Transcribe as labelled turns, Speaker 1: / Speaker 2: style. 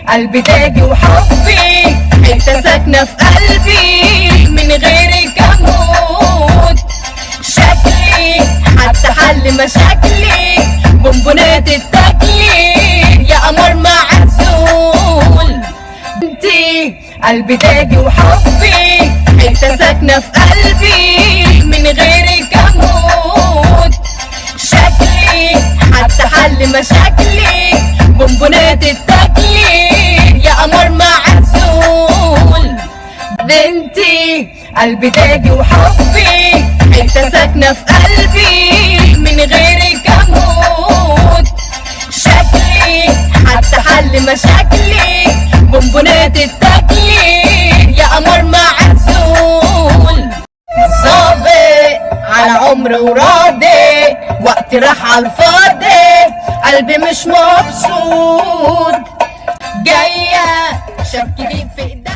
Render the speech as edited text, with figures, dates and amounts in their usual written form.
Speaker 1: قلبي تاجي وحبي حتة ساكنة في قلبي، من غيرك اموت. شكلي حتى حل مشاكلي، بونبونات التاكلي يا قمر معزول. انتي قلبي تاجي وحبي حتة ساكنة في قلبي، من غيرك اموت. شكلي حتى حل مشاكلي، بونبونات التاكلي يا قمر معزول. انتي قلبي تاجي وحبي حتة ساكنة في قلبي، من غيرك اموت. شكلي حتى حل مشاكلي، بونبونات التاكلي يا قمر معزول. صابق على عمري وراضي، وقتي راح عالفاضي، قلبي مش مبسوط. جاية شبكي بيه في ايدي.